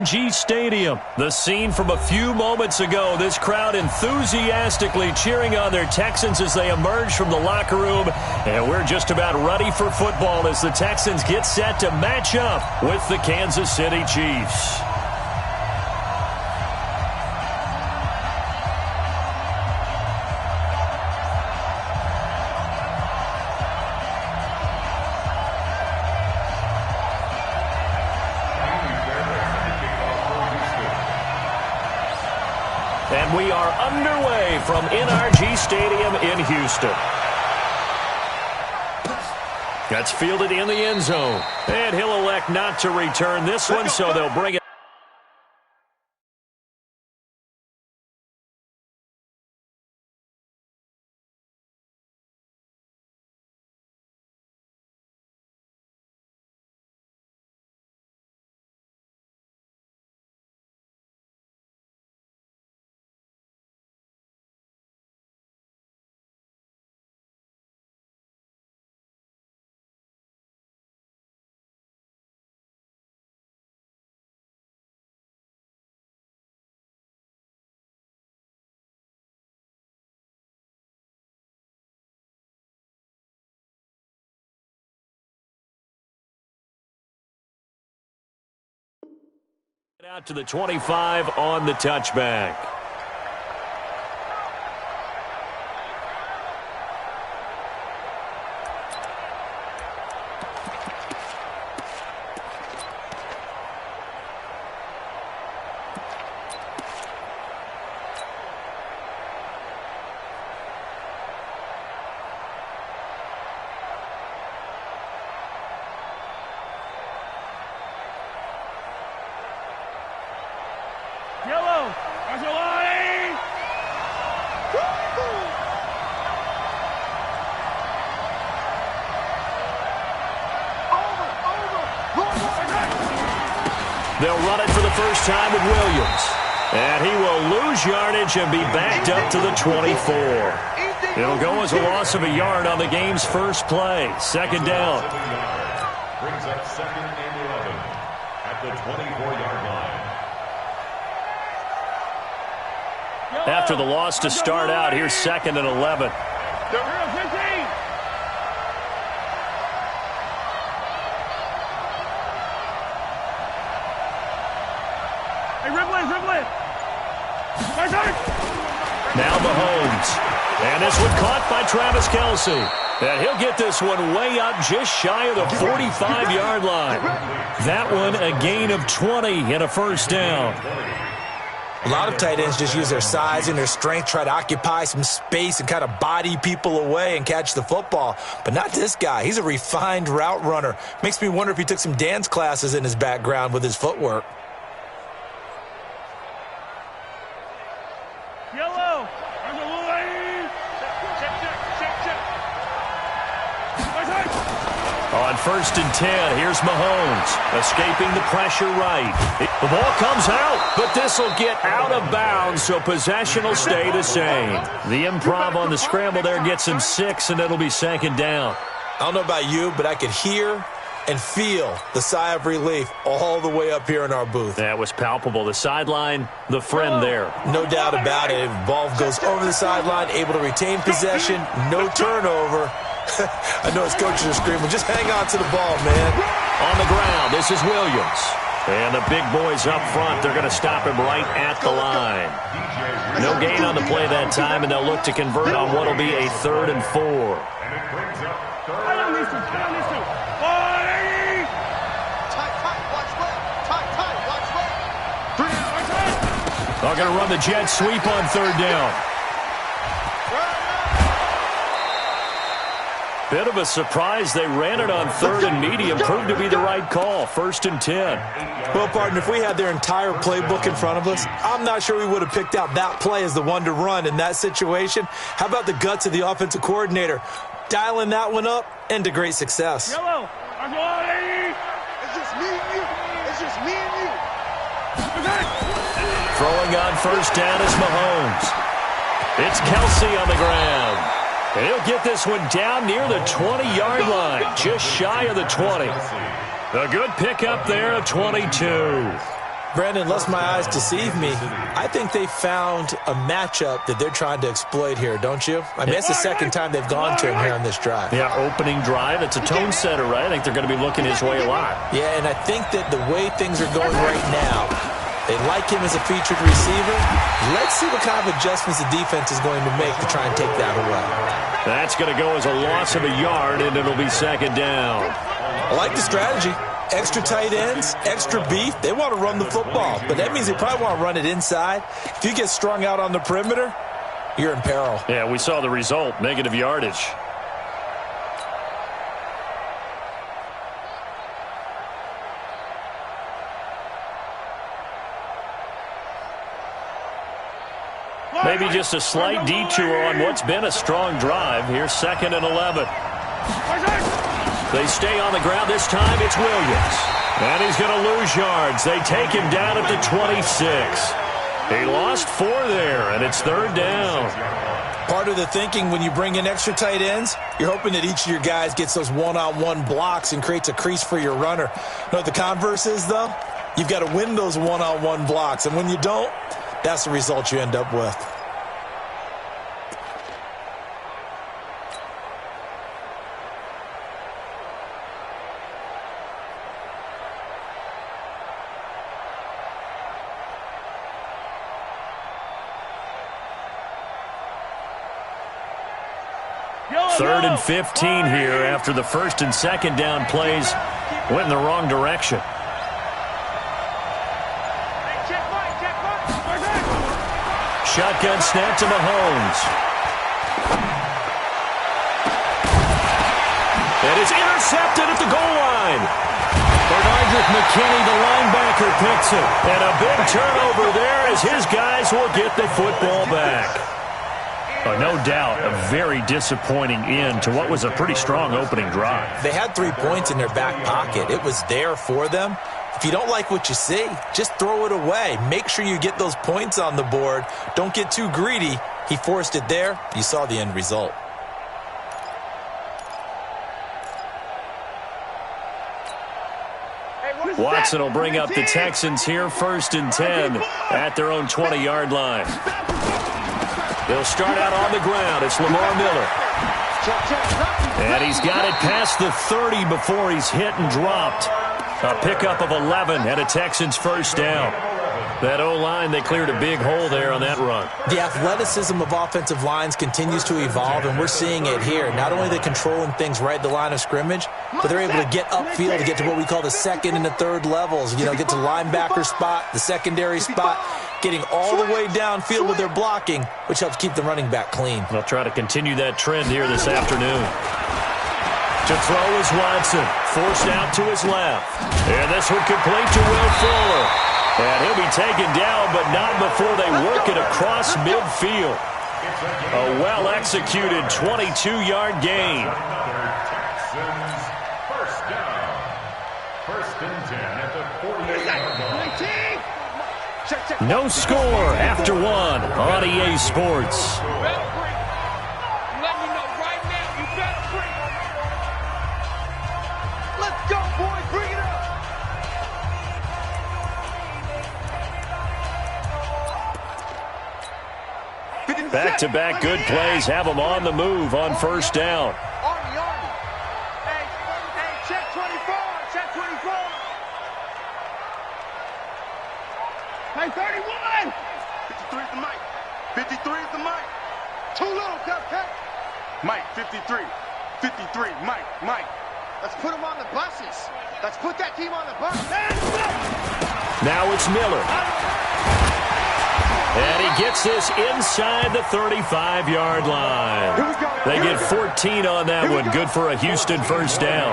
Stadium. The scene from a few moments ago. This crowd enthusiastically cheering on their Texans as they emerge from the locker room. And we're just about ready for football as the Texans get set to match up with the Kansas City Chiefs. And we are underway from NRG Stadium in Houston. That's fielded in the end zone. And he'll elect not to return this one, so they'll bring it. Out to the 25 on the touchback. They'll run it for the first time with Williams. And he will lose yardage and be backed up to the 24. It'll go as a loss of a yard on the game's first play. Second down. Brings up 2nd and 11 at the 24-yard line. After the loss to start out, here's 2nd and 11. Now Mahomes. And this one caught by Travis Kelce. And he'll get this one way up just shy of the 45-yard line. That one a gain of 20 and a first down. A lot of tight ends just use their size and their strength, try to occupy some space and kind of body people away and catch the football. But not this guy. He's a refined route runner. Makes me wonder if he took some dance classes in his background with his footwork. On 1st and 10, here's Mahomes, escaping the pressure right. The ball comes out, but this will get out of bounds, so possession will stay the same. The improv on the scramble there gets him 6, and it'll be 2nd down. I don't know about you, but I could hear and feel the sigh of relief all the way up here in our booth. That was palpable. The sideline, the friend there. No doubt about it. Ball goes over the sideline, able to retain possession, no turnover. I know his coaches are screaming, just hang on to the ball, man. On the ground, this is Williams. And the big boys up front, they're going to stop him right at the line. No gain on the play that time, and they'll look to convert on what will be a 3rd and 4. They're going to run the jet sweep on 3rd down. Bit of a surprise. They ran it on 3rd and medium. Proved to be the right call. 1st and 10. Well, partner, if we had their entire playbook in front of us, I'm not sure we would have picked out that play as the one to run in that situation. How about the guts of the offensive coordinator? Dialing that one up into great success. Yellow. It's just me and you. It's just me and you. Throwing on 1st down is Mahomes. It's Kelce on the ground. And he'll get this one down near the 20-yard line, just shy of the 20. A good pickup there of 22. Brandon, unless my eyes deceive me, I think they found a matchup that they're trying to exploit here, don't you? I mean, it's the second time they've gone to him here on this drive. Yeah, opening drive. It's a tone setter, right? I think they're going to be looking his way a lot. Yeah, and I think that the way things are going right now, they like him as a featured receiver. Let's see what kind of adjustments the defense is going to make to try and take that away. That's going to go as a loss of a yard, and it'll be second down. I like the strategy. Extra tight ends, extra beef. They want to run the football, but that means they probably want to run it inside. If you get strung out on the perimeter, you're in peril. Yeah, we saw the result, negative yardage. Maybe just a slight detour on what's been a strong drive. Here's 2nd and 11. They stay on the ground. This time it's Williams. And he's going to lose yards. They take him down at the 26. He lost 4 there, and it's 3rd down. Part of the thinking when you bring in extra tight ends, you're hoping that each of your guys gets those one-on-one blocks and creates a crease for your runner. You know what the converse is, though? You've got to win those one-on-one blocks, and when you don't, that's the result you end up with. Third and 15 here after the 1st and 2nd down plays went in the wrong direction. Shotgun snap to Mahomes. It is intercepted at the goal line. Bernardrick McKinney, the linebacker, picks it. And a big turnover there as his guys will get the football back. No doubt a very disappointing end to what was a pretty strong opening drive. They had 3 points in their back pocket. It was there for them. If you don't like what you see, just throw it away. Make sure you get those points on the board. Don't get too greedy. He forced it there. You saw the end result. Watson will bring up the Texans here, 1st and 10 at their own 20-yard line. They'll start out on the ground. It's Lamar Miller. And he's got it past the 30 before he's hit and dropped. A pickup of 11 and a Texans 1st down. That O-line, they cleared a big hole there on that run. The athleticism of offensive lines continues to evolve, and we're seeing it here. Not only are they controlling things right at the line of scrimmage, but they're able to get upfield to get to what we call the 2nd and the 3rd levels. You know, get to the linebacker spot, the secondary spot, getting all the way downfield with their blocking, which helps keep the running back clean. They'll try to continue that trend here this afternoon. To throw is Watson, forced out to his left. And this one complete to Will Fuller. And he'll be taken down, but not before they work it across midfield. A well-executed 22-yard gain. Texans, 1st down. 1st and 10 at the 48-yard line. No score after 1 on EA Sports. Back-to-back good plays have them on the move on 1st down. Hey, check 24, check 24. Hey, 31. 53 is the mic. 53 is the mic. Too little, Cupcake. Mike, 53. 53, Mike. Let's put them on the buses. Let's put that team on the bus. Now it's Miller. And he gets this inside the 35-yard line. They get 14 on that one. Good for a Houston 1st down.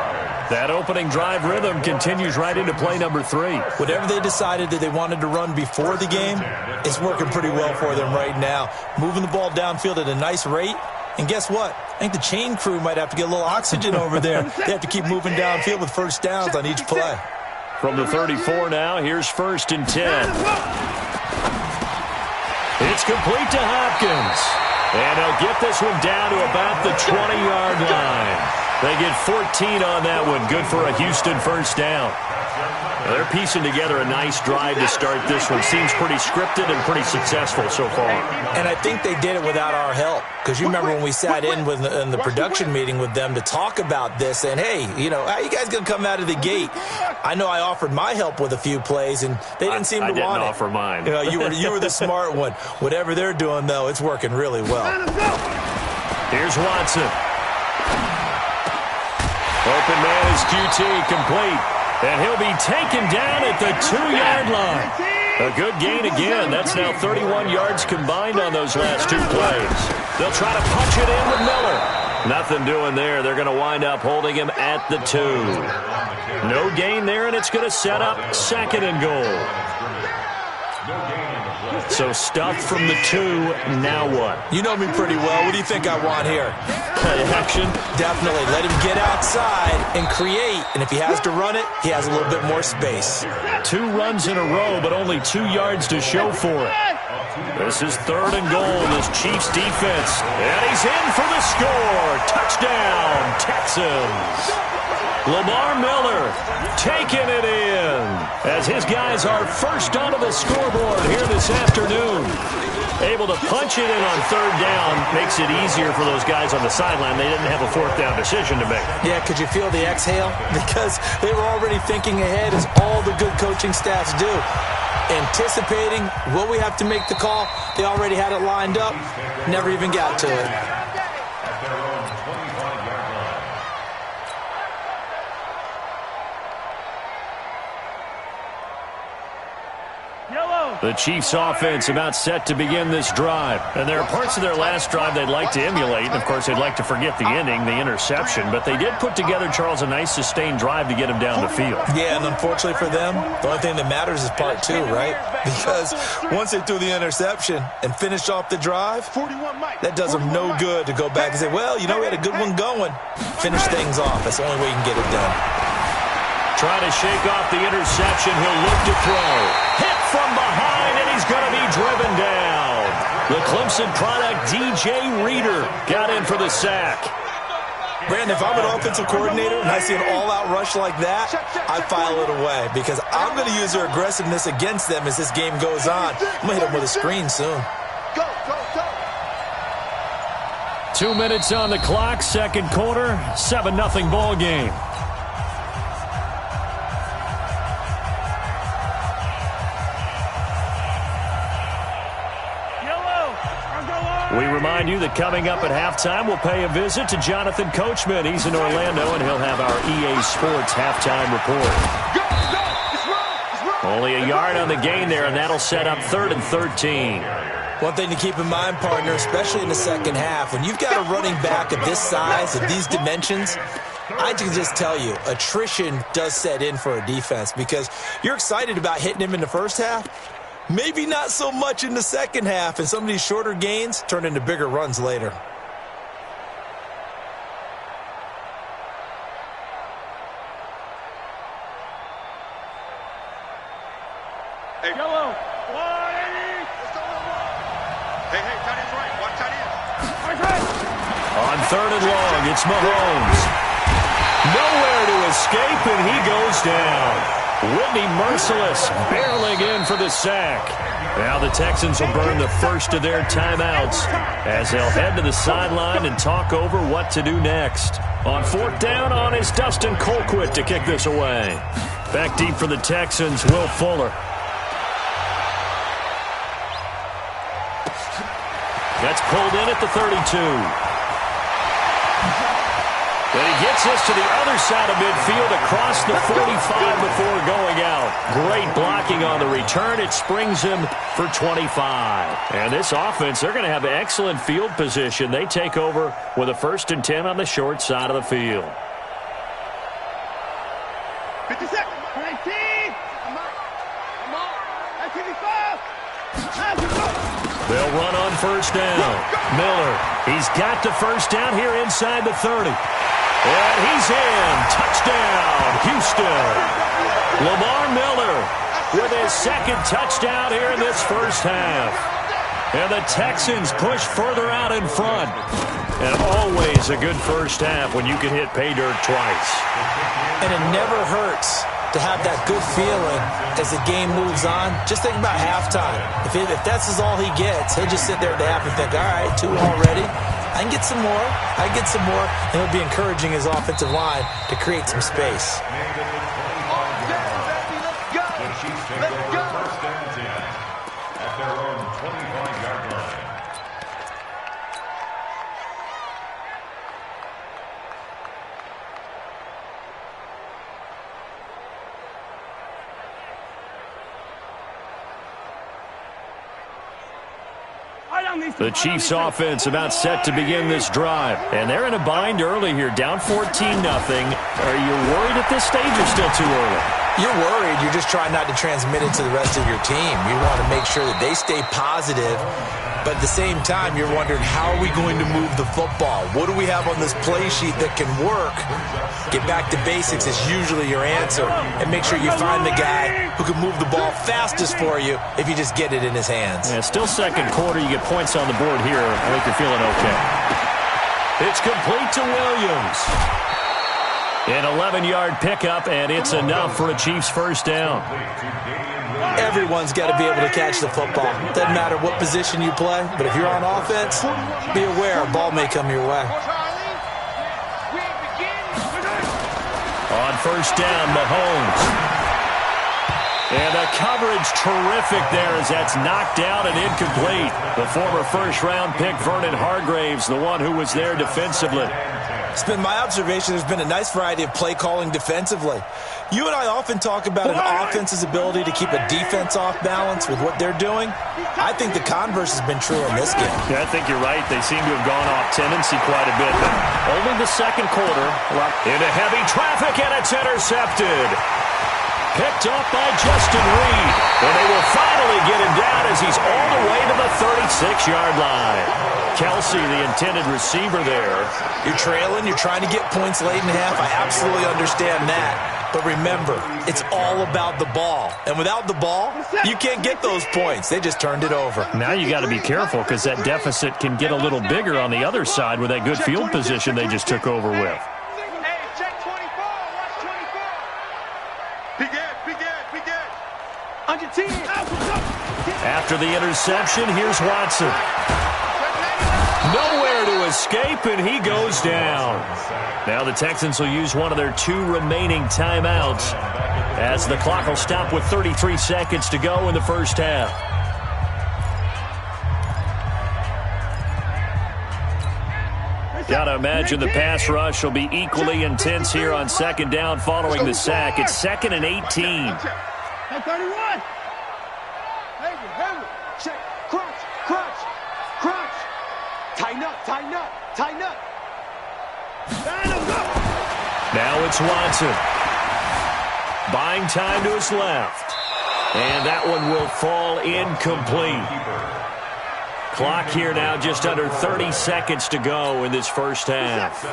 That opening drive rhythm continues right into play number 3. Whatever they decided that they wanted to run before the game, it's working pretty well for them right now. Moving the ball downfield at a nice rate. And guess what? I think the chain crew might have to get a little oxygen over there. They have to keep moving downfield with 1st downs on each play. From the 34 now, here's 1st and 10. It's complete to Hopkins. And they'll get this one down to about the 20-yard line. They get 14 on that one. Good for a Houston first down. Now they're piecing together a nice drive to start this one. Seems pretty scripted and pretty successful so far. And I think they did it without our help. Because you remember when we sat in the production meeting with them to talk about this, and hey, you know, how you guys going to come out of the gate? I know I offered my help with a few plays, and they didn't seem to want it. I didn't offer mine. You know, you were the smart one. Whatever they're doing, though, it's working really well. Here's Watson. Open man is QT, complete. And he'll be taken down at the 2-yard line. A good gain again. That's now 31 yards combined on those last 2 plays. They'll try to punch it in with Miller. Nothing doing there. They're going to wind up holding him at the 2. No gain there, and it's going to set up 2nd and goal. So stuffed from the 2, now what? You know me pretty well. What do you think I want here? Action? Definitely. Let him get outside and create. And if he has to run it, he has a little bit more space. 2 runs in a row, but only 2 yards to show for it. This is 3rd and goal, this Chiefs defense. And he's in for the score. Touchdown, Texans. Lamar Miller taking it in as his guys are first onto the scoreboard here this afternoon. Able to punch it in on 3rd down makes it easier for those guys on the sideline. They didn't have a 4th down decision to make. Yeah, could you feel the exhale? Because they were already thinking ahead, as all the good coaching staffs do. Anticipating, will we have to make the call? They already had it lined up, never even got to it. The Chiefs offense about set to begin this drive. And there are parts of their last drive they'd like to emulate. And, of course, they'd like to forget the ending, the interception. But they did put together, Charles, a nice sustained drive to get him down the field. Yeah, and unfortunately for them, the only thing that matters is part 2, right? Because once they threw the interception and finished off the drive, that does them no good to go back and say, well, you know, we had a good one going. Finish things off. That's the only way you can get it done. Trying to shake off the interception. He'll look to throw. Hit from behind, and he's going to be driven down. The Clemson product, DJ Reader, got in for the sack. Brandon, if I'm an offensive coordinator and I see an all-out rush like that, I file it away because I'm going to use their aggressiveness against them as this game goes on. I'm going to hit them with a screen soon. 2 minutes on the clock, 2nd quarter, 7-0 ball game. We remind you that coming up at halftime, we'll pay a visit to Jonathan Coachman. He's in Orlando, and he'll have our EA Sports halftime report. Only a yard on the gain there, and that'll set up 3rd and 13. One thing to keep in mind, partner, especially in the second half, when you've got a running back of this size, of these dimensions, I can just tell you, attrition does set in for a defense because you're excited about hitting him in the first half. Maybe not so much in the second half, and some of these shorter gains turn into bigger runs later. Hey, Yellow. 180. Hey, tight end's right. Watch tight end. On 3rd and long, it's Mahomes. Nowhere to escape, and he goes down. Whitney Merciless barreling in for the sack. Now the Texans will burn the first of their timeouts as they'll head to the sideline and talk over what to do next. On 4th down, on is Dustin Colquitt to kick this away. Back deep for the Texans, Will Fuller. That's pulled in at the 32. And he gets this to the other side of midfield across the 45 before going out. Great blocking on the return. It springs him for 25. And this offense, they're going to have excellent field position. They take over with a 1st and 10 on the short side of the field. 50 seconds. 19. They'll run on 1st down. Miller, he's got the 1st down here inside the 30. And he's in. Touchdown, Houston. Lamar Miller with his 2nd touchdown here in this first half. And the Texans push further out in front. And always a good first half when you can hit pay dirt twice. And it never hurts to have that good feeling as the game moves on. Just think about halftime. If that's all he gets, he'll just sit there at the half and think, all right, 2 already. I can get some more. I can get some more. And he'll be encouraging his offensive line to create some space. The Chiefs offense about set to begin this drive. And they're in a bind early here, down 14-0. Are you worried at this stage or still too early? You're worried. You're just trying not to transmit it to the rest of your team. You want to make sure that they stay positive. But at the same time, you're wondering, how are we going to move the football? What do we have on this play sheet that can work? Get back to basics is usually your answer. And make sure you find the guy who can move the ball fastest for you if you just get it in his hands. Yeah, still second quarter. You get points on the board here. I think you're feeling okay. It's complete to Williams. An 11-yard pickup, and it's enough for a Chiefs first down. Everyone's got to be able to catch the football. Doesn't matter what position you play, but if you're on offense, be aware a ball may come your way. On first down, Mahomes. And the coverage terrific there as that's knocked out and incomplete. The former first-round pick, Vernon Hargreaves, the one who was there defensively. It's been my observation there's been a nice variety of play calling defensively. You and I often talk about an offense's ability to keep a defense off balance with what they're doing. I think the converse has been true in this game. Yeah, I think you're right. They seem to have gone off tendency quite a bit, but only the second quarter. Into heavy traffic, and it's intercepted. Picked up by Justin Reed. And they will finally get him down as he's all the way to the 36-yard line. Kelsey, the intended receiver there. You're trailing. You're trying to get points late in half. I absolutely understand that. But remember, it's all about the ball. And without the ball, you can't get those points. They just turned it over. Now you got to be careful because that deficit can get a little bigger on the other side with that good field position they just took over with. After the interception, here's Watson. Nowhere to escape, and he goes down. Now the Texans will use one of their 2 remaining timeouts as the clock will stop with 33 seconds to go in the first half. Gotta imagine the pass rush will be equally intense here on second down following the sack. It's 2nd and 18. Hey, 31. Check. Crunch. Tighten up. Now it's Watson. Buying time to his left. And that one will fall incomplete. Clock here now just under 30 seconds to go in this first half.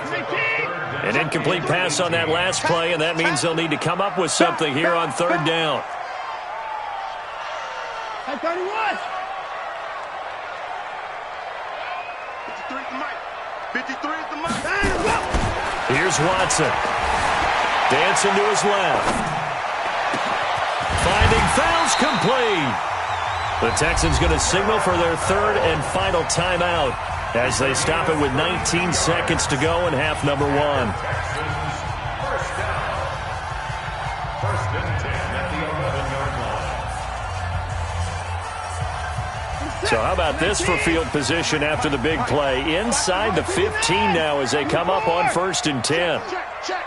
An incomplete pass on that last play, and that means they'll need to come up with something here on third down. Hey, 31. 53 is the mic. 53 is the mic. Here's Watson. Dancing to his left. Finding fouls complete. The Texans going to signal for their 3rd and final timeout as they stop it with 19 seconds to go in half number 1. First and 10 at the 11-yard line. So how about this for field position after the big play? Inside the 15 now as they come up on 1st and 10. Check.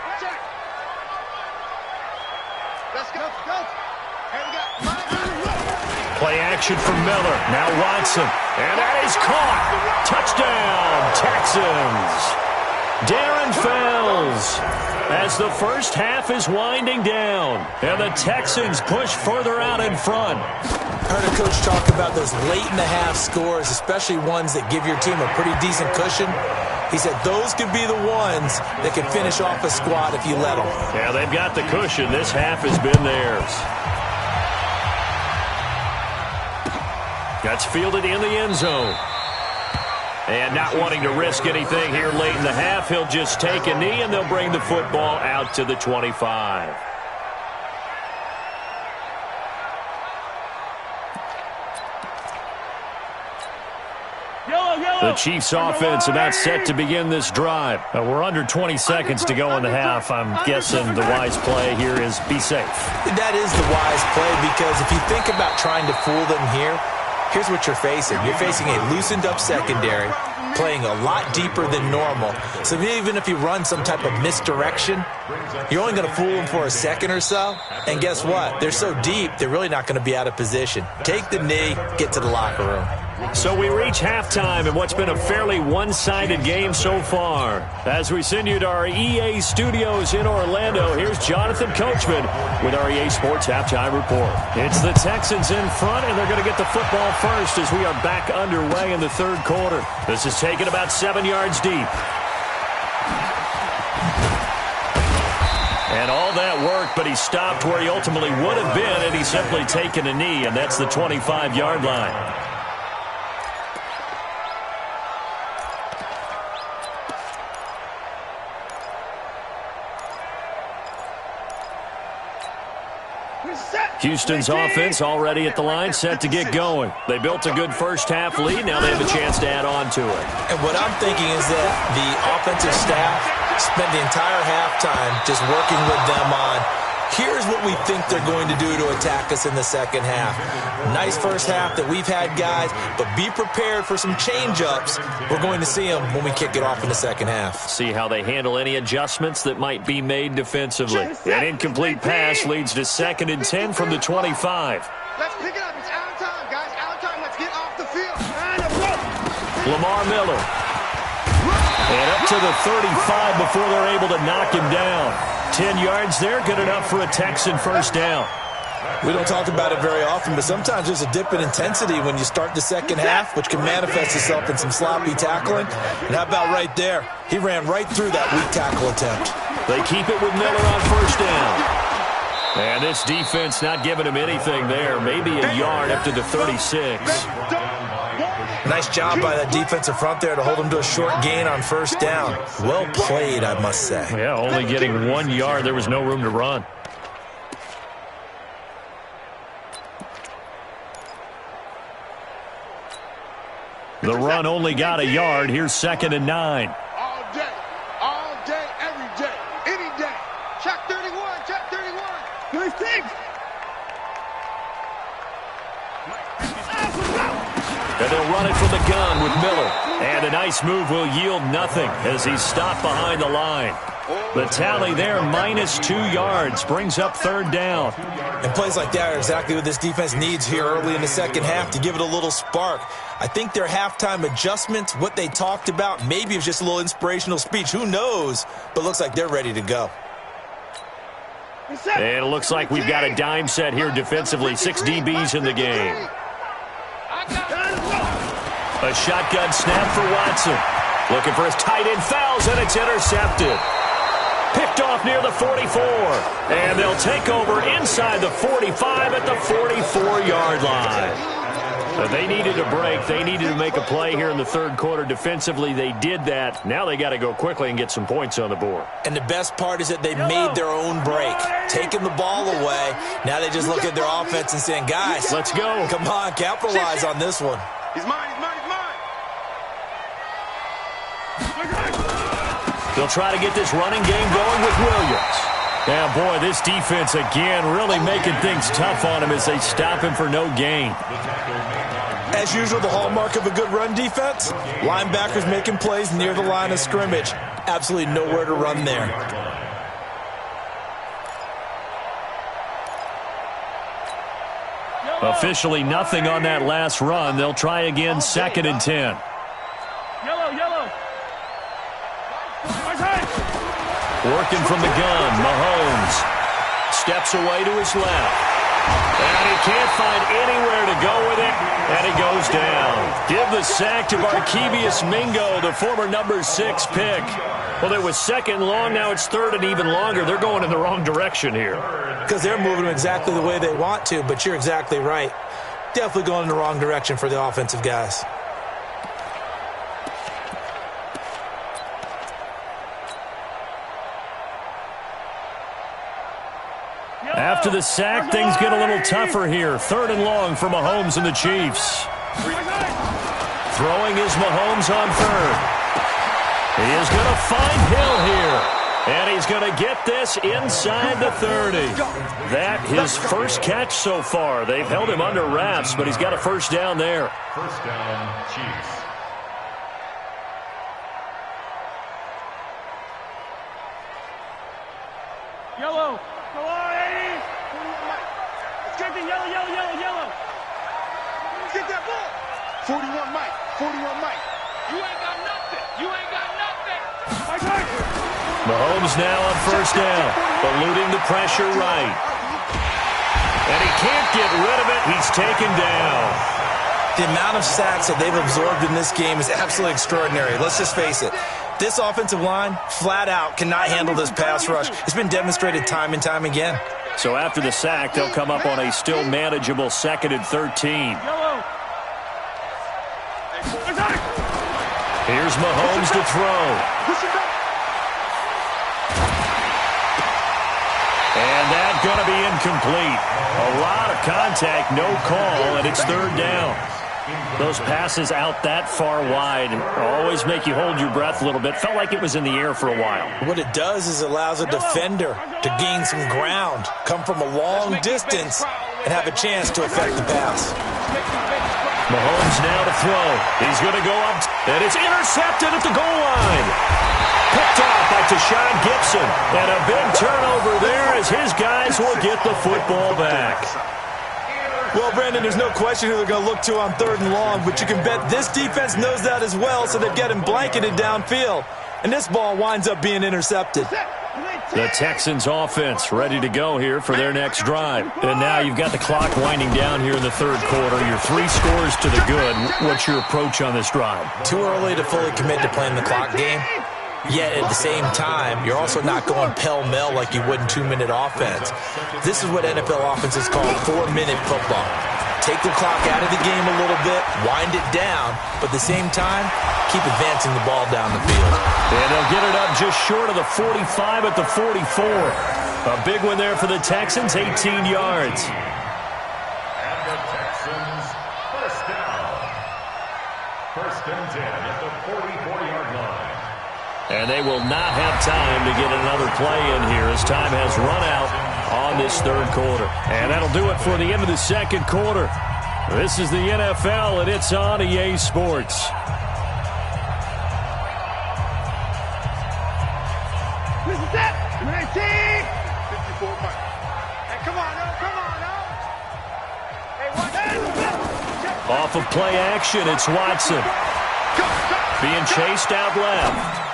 Let's go. Play action from Miller. Now Watson. And that is caught. Touchdown, Texans. Darren Fells as the first half is winding down. And the Texans push further out in front. I heard a coach talk about those late-in-the-half scores, especially ones that give your team a pretty decent cushion. He said those could be the ones that can finish off a squad if you let them. Yeah, they've got the cushion. This half has been theirs. That's fielded in the end zone. And not wanting to risk anything here late in the half, he'll just take a knee, and they'll bring the football out to the 25. The Chiefs' offense about set to begin this drive. We're under 20 seconds to go in the half. I'm guessing the wise play here is be safe. That is the wise play, because if you think about trying to fool them here, here's what you're facing. You're facing a loosened-up secondary, playing a lot deeper than normal. So even if you run some type of misdirection, you're only going to fool them for a second or so. And guess what? They're so deep, they're really not going to be out of position. Take the knee, get to the locker room. So we reach halftime in what's been a fairly one-sided game so far. As we send you to our EA studios in Orlando, here's Jonathan Coachman with our EA Sports Halftime Report. It's the Texans in front, and they're going to get the football first as we are back underway in the third quarter. This is taken about 7 yards deep. And all that work, but he stopped where he ultimately would have been, and he's simply taken a knee, and that's the 25-yard line. Houston's offense already at the line, set to get going. They built a good first-half lead. Now they have a chance to add on to it. And what I'm thinking is that the offensive staff spent the entire halftime just working with them on, here's what we think they're going to do to attack us in the second half. Nice first half that we've had, guys, but be prepared for some change-ups. We're going to see them when we kick it off in the second half. See how they handle any adjustments that might be made defensively. An incomplete pass leads to 2nd and 10 from the 25. Let's pick it up. It's out of time, guys. Out of time. Let's get off the field. Lamar Miller. And up to the 35 before they're able to knock him down. 10 yards there, good enough for a Texan first down. We don't talk about it very often, but sometimes there's a dip in intensity when you start the second half, which can manifest itself in some sloppy tackling. And how about right there? He ran right through that weak tackle attempt. They keep it with Miller on first down. And this defense not giving him anything there. Maybe a yard up to the 36. Nice job by that defensive front there to hold him to a short gain on first down. Well played, I must say. Yeah, only getting 1 yard. There was no room to run. The run only got a yard. Here's 2nd and 9. All day, every day, any day. Check 31, check 31. Good thing. And they'll run it from the gun with Miller. And a nice move will yield nothing as he's stopped behind the line. The tally there, -2 yards, brings up 3rd down. And plays like that are exactly what this defense needs here early in the second half to give it a little spark. I think their halftime adjustments, what they talked about, maybe it was just a little inspirational speech. Who knows? But it looks like they're ready to go. And it looks like we've got a dime set here defensively. 6 DBs in the game. A shotgun snap for Watson. Looking for his tight end, fouls, and it's intercepted. Picked off near the 44. And they'll take over inside the 45 at the 44-yard line. So they needed a break. They needed to make a play here in the third quarter. Defensively, they did that. Now they got to go quickly and get some points on the board. And the best part is that they made their own break. Taking the ball away. Now they just look at their offense and saying, guys, let's go. Come on, capitalize on this one. He's mine, he's mine, he's mine. They'll try to get this running game going with Williams. Yeah, boy, this defense again really making things tough on him as they stop him for no gain. As usual, the hallmark of a good run defense, linebackers making plays near the line of scrimmage. Absolutely nowhere to run there. Officially nothing on that last run. They'll try again, 2nd and 10. Yellow. Working from the gun, Mahomes steps away to his left. And he can't find anywhere to go with it, and he goes down. Give the sack to Barkevious Mingo, the former number 6 pick. Well, it was 2nd long, now it's 3rd and even longer. They're going in the wrong direction here. Because they're moving them exactly the way they want to, but you're exactly right. definitely going in the wrong direction for the offensive guys. After the sack, things get a little tougher here. 3rd and long for Mahomes and the Chiefs. Throwing is Mahomes on 3rd. He is going to find Hill here. And he's going to get this inside the 30. That his first catch so far. They've held him under wraps, but he's got a first down there. First down, Chiefs. Yellow. Come on, 80. Get the yellow, yellow, yellow, yellow. Get that ball. 41 Mike. 41 Mike. You ain't got nothing. You ain't got nothing. Mahomes now on first down, eluding the pressure right. And he can't get rid of it. He's taken down. The amount of sacks that they've absorbed in this game is absolutely extraordinary. Let's just face it. This offensive line, flat out, cannot handle this pass rush. It's been demonstrated time and time again. So after the sack, they'll come up on a still manageable 2nd and 13. Here's Mahomes to throw. And that's going to be incomplete. A lot of contact, no call, and it's 3rd down. Those passes out that far wide always make you hold your breath a little bit. Felt like it was in the air for a while. What it does is it allows a defender to gain some ground, come from a long distance, and have a chance to affect the pass. Mahomes now to throw. He's going to go up, and it's intercepted at the goal line. Picked off by Tashawn Gibson. And a big turnover there as his guys will get the football back. Well, Brandon, there's no question who they're going to look to on 3rd and long, but you can bet this defense knows that as well, so they've got him blanketed downfield. And this ball winds up being intercepted. The Texans offense ready to go here for their next drive. And now you've got the clock winding down here in the 3rd quarter. You're 3 scores to the good. What's your approach on this drive? Too early to fully commit to playing the clock game. Yet at the same time, you're also not going pell-mell like you would in 2-minute offense. This is what NFL offenses call 4-minute football. Take the clock out of the game a little bit, wind it down, but at the same time, keep advancing the ball down the field. And they'll get it up just short of the 45 at the 44. A big one there for the Texans, 18 yards. And the Texans, first down. 1st and 10 at the 44-yard line. And they will not have time to get another play in here as time has run out on this 3rd quarter. And that'll do it for the end of the 2nd quarter. This is the NFL, and it's on EA Sports. This is it. 19. 54 Mike. Hey, come on, now. Come on, now. Hey, watch. Off of play action, it's Watson. Being chased out left.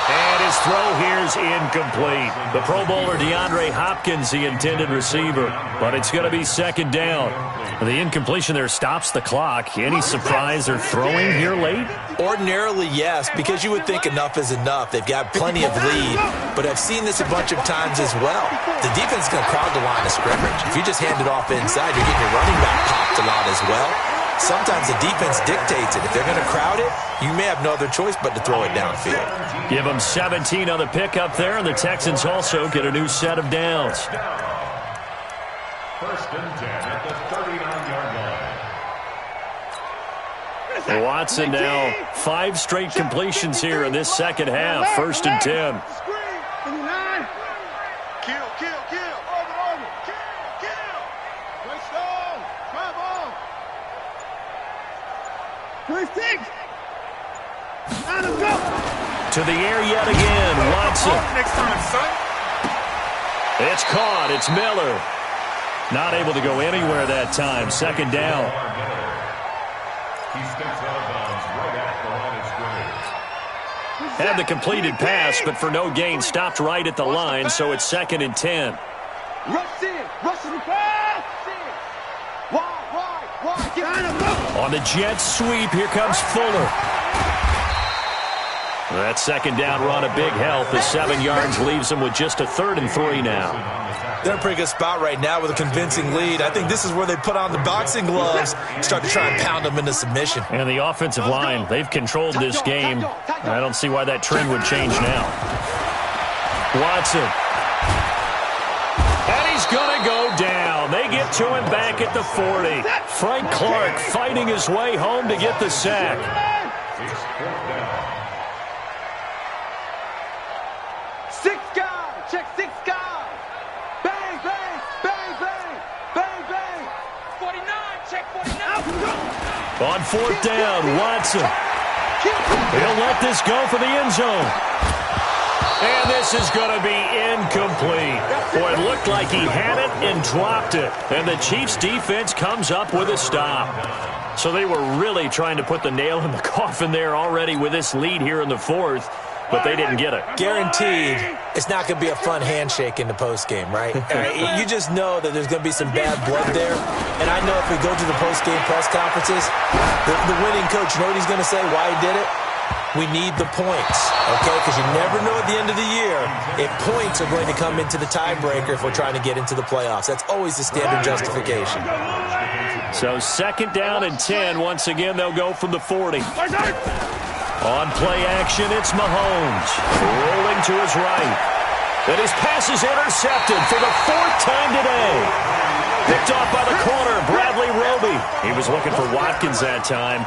And his throw here is incomplete. The Pro Bowler DeAndre Hopkins, the intended receiver. But it's going to be 2nd down. The incompletion there stops the clock. Any surprise they're throwing here late? Ordinarily, yes, because you would think enough is enough. They've got plenty of lead, but I've seen this a bunch of times as well. The defense is going to crowd the line of scrimmage. If you just hand it off inside, you're getting your running back popped a lot as well. Sometimes the defense dictates it. If they're going to crowd it, you may have no other choice but to throw it downfield. Give them 17 on the pickup there, and the Texans also get a new set of downs. 1st and 10 at the 39-yard line. Watson now 5 straight completions here in this 2nd half. 1st and 10. Kill. To the air yet again, Watson. Next time, son. It's caught. It's Miller. Not able to go anywhere that time. 2nd down. He steps out of bounds right at the line of scrimmage. Had the completed pass, but for no gain, stopped right at the line, so it's 2nd and 10. Rush in. Rush in the pass. Wide. On the jet sweep, here comes Fuller. That second down run a big help. The 7 yards leaves them with just a 3rd and 3 now. They're in a pretty good spot right now with a convincing lead. I think this is where they put on the boxing gloves and start to try and pound them into submission. And the offensive line, they've controlled this game. I don't see why that trend would change now. Watson. And he's going to go down. They get to him back at the 40. Frank Clark fighting his way home to get the sack. On 4th down, Watson. He'll let this go for the end zone. And this is going to be incomplete. Boy, it looked like he had it and dropped it. And the Chiefs' defense comes up with a stop. So they were really trying to put the nail in the coffin there already with this lead here in the 4th. But they didn't get it. Guaranteed, it's not going to be a fun handshake in the postgame, right? You just know that there's going to be some bad blood there. And I know if we go to the postgame press conferences, the winning coach, you know what he's going to say, why he did it? We need the points, okay? Because you never know at the end of the year if points are going to come into the tiebreaker if we're trying to get into the playoffs. That's always the standard justification. So 2nd down and 10. Once again, they'll go from the 40. On play action, it's Mahomes. Rolling to his right. And his pass is intercepted for the 4th time today. Picked off by the corner, Bradley Roby. He was looking for Watkins that time.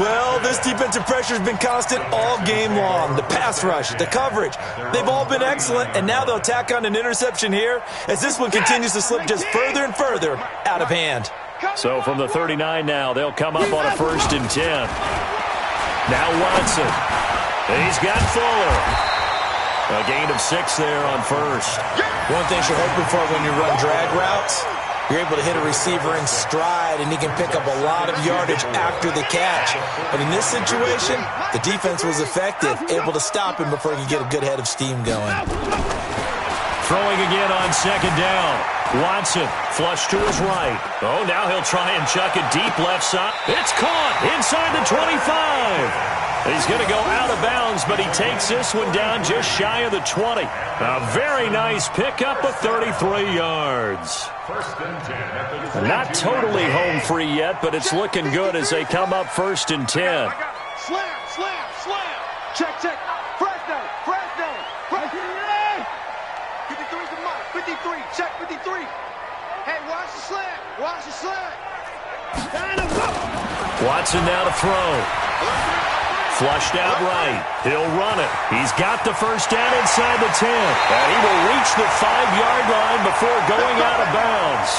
Well, this defensive pressure has been constant all game long. The pass rush, the coverage, they've all been excellent, and now they'll tack on an interception here as this one continues to slip just further and further out of hand. So from the 39 now, they'll come up on a 1st and 10. Now Watson. He's got Fuller. A gain of 6 there on 1st. One thing you're hoping for when you run drag routes, you're able to hit a receiver in stride, and he can pick up a lot of yardage after the catch. But in this situation, the defense was effective, able to stop him before he could get a good head of steam going. Throwing again on 2nd down. Watson, flush to his right. Oh, now he'll try and chuck it deep left side. It's caught inside the 25. He's going to go out of bounds, but he takes this one down just shy of the 20. A very nice pickup of 33 yards. Not totally home free yet, but it's looking good as they come up 1st and 10. Slam, slam, slam. Check, check. Fresno, Fresno. 53's the mark. 53, check 53. Hey, watch the slam. Watch the slam. Watson now to throw. Flushed out right. He'll run it. He's got the 1st down inside the 10. And he will reach the 5-yard line before going out of bounds.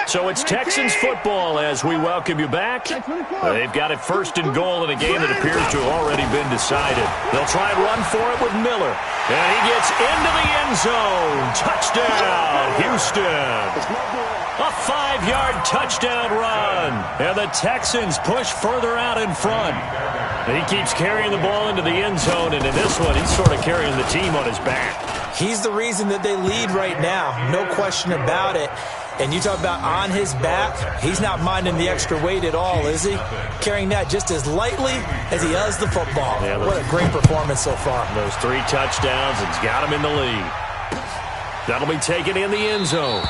So it's Texans football as we welcome you back. They've got it 1st and goal in a game that appears to have already been decided. They'll try and run for it with Miller. And he gets into the end zone. Touchdown, Houston. A 5-yard touchdown run. And the Texans push further out in front. He keeps carrying the ball into the end zone, and in this one, he's sort of carrying the team on his back. He's the reason that they lead right now. No question about it. And you talk about on his back, he's not minding the extra weight at all, is he? Carrying that just as lightly as he does the football. Yeah, what a great performance so far. Those 3 touchdowns, it's got him in the lead. That'll be taken in the end zone.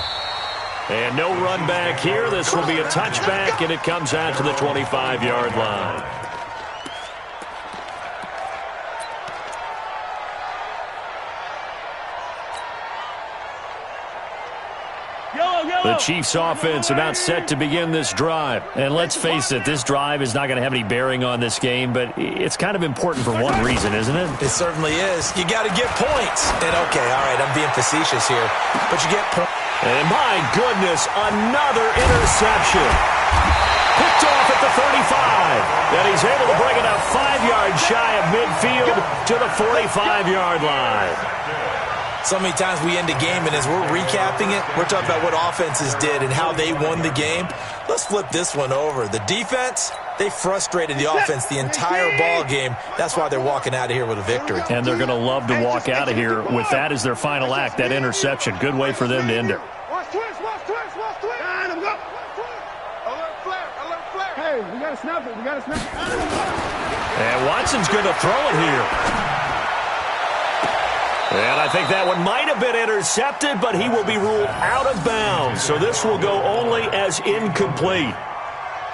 And no run back here. This will be a touchback, and it comes out to the 25-yard line. The Chiefs offense about set to begin this drive. And let's face it, this drive is not going to have any bearing on this game, but it's kind of important for one reason, isn't it? It certainly is. You got to get points. And okay, all right, I'm being facetious here, but you get points. And my goodness, another interception. Picked off at the 35. And he's able to bring it up 5 yards shy of midfield to the 45-yard line. So many times we end a game, and as we're recapping it, we're talking about what offenses did and how they won the game. Let's flip this one over. The defense, they frustrated the offense the entire ball game. That's why they're walking out of here with a victory. And they're going to love to walk out of here with that as their final act, that interception. Good way for them to end it. Watch twist, watch gotta snap it. We gotta snap it. And Watson's going to throw it here. And I think that one might have been intercepted, but he will be ruled out of bounds. So this will go only as incomplete.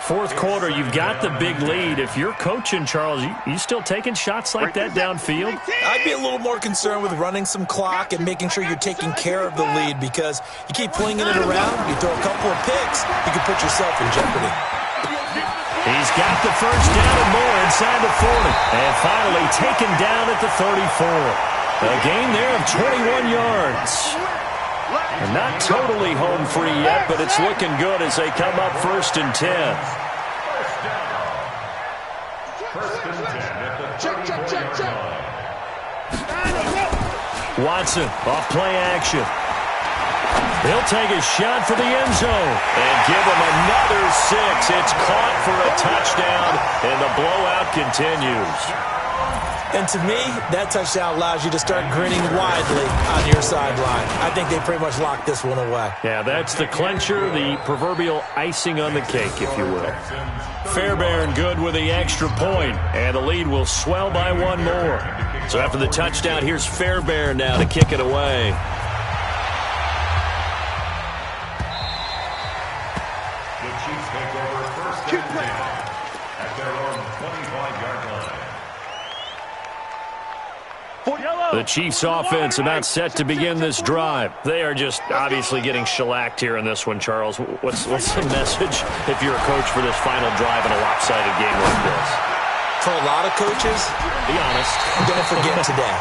Fourth quarter, you've got the big lead. If you're coaching, Charles, you still taking shots like that downfield? I'd be a little more concerned with running some clock and making sure you're taking care of the lead, because you keep flinging it around, you throw a couple of picks, you can put yourself in jeopardy. He's got the first down and more inside the 40. And finally taken down at the 34. A gain there of 21 yards. And not totally home free yet, but it's looking good as they come up 1st and 10. First and 10 at the 34-yard line. Watson off play action. He'll take a shot for the end zone and give him another 6. It's caught for a touchdown, and the blowout continues. And to me, that touchdown allows you to start grinning widely on your sideline. I think they pretty much locked this one away. Yeah, that's the clincher, the proverbial icing on the cake, if you will. Fairbairn good with the extra point, and the lead will swell by one more. So after the touchdown, here's Fairbairn now to kick it away. The Chiefs take over 1st and 10 at their own 25-yard line. The Chiefs offense about set to begin this drive. They are just obviously getting shellacked here in this one, Charles. What's the message if you're a coach for this final drive in a lopsided game like this? For a lot of coaches, be honest, don't forget today.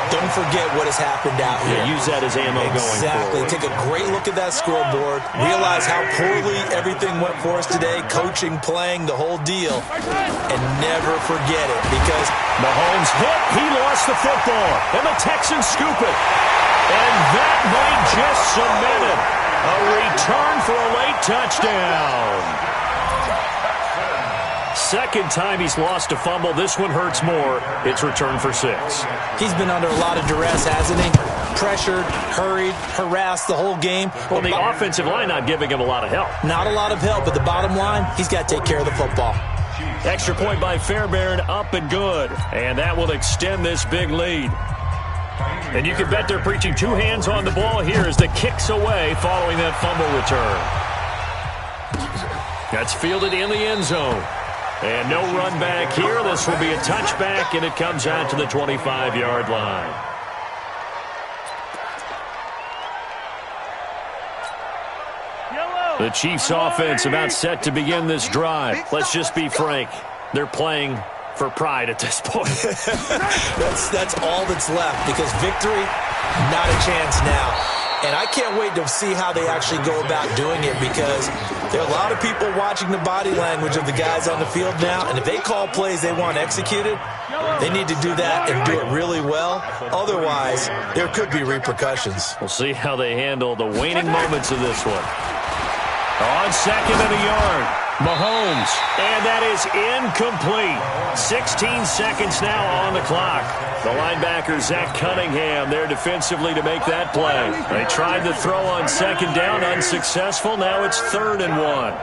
Don't forget what has happened out here. Yeah, use that as ammo going forward. Exactly. Take a great look at that scoreboard. Realize how poorly everything went for us today, coaching, playing, the whole deal. And never forget it, because Mahomes hit. He lost the football. And the Texans scoop it. And that might just cement it. A return for a late touchdown. Second time he's lost a fumble. This one hurts more. It's returned for 6. He's been under a lot of duress, hasn't he? Pressured, hurried, harassed the whole game. Well, the offensive line not giving him a lot of help. Not a lot of help, but the bottom line, he's got to take care of the football. Extra point by Fairbairn, up and good. And that will extend this big lead. And you can bet they're preaching 2 hands on the ball here as the kick's away following that fumble return. That's fielded in the end zone. And no run back here. This will be a touchback, and it comes out to the 25-yard line. The Chiefs offense about set to begin this drive. Let's just be frank. They're playing for pride at this point. that's all that's left, because victory, not a chance now. And I can't wait to see how they actually go about doing it, because there are a lot of people watching the body language of the guys on the field now, and if they call plays they want executed, they need to do that and do it really well. Otherwise, there could be repercussions. We'll see how they handle the waning moments of this one. On 2nd and a yard, Mahomes, and that is incomplete. 16 seconds now on the clock. The linebacker, Zach Cunningham, there defensively to make that play. They tried to throw on 2nd down, unsuccessful. Now it's 3rd and 1.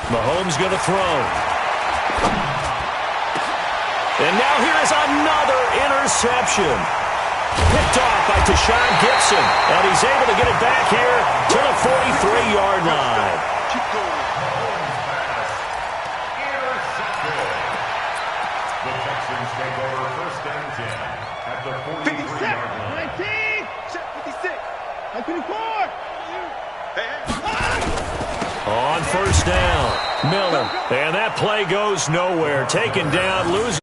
Mahomes going to throw. And now here is another interception. Picked off by Tashawn Gibson, and he's able to get it back here to the 43-yard line. The Texans take over 1st and 10 at the 43-yard line. 56. 54. On 1st down, Miller, and that play goes nowhere. Taken down, losing.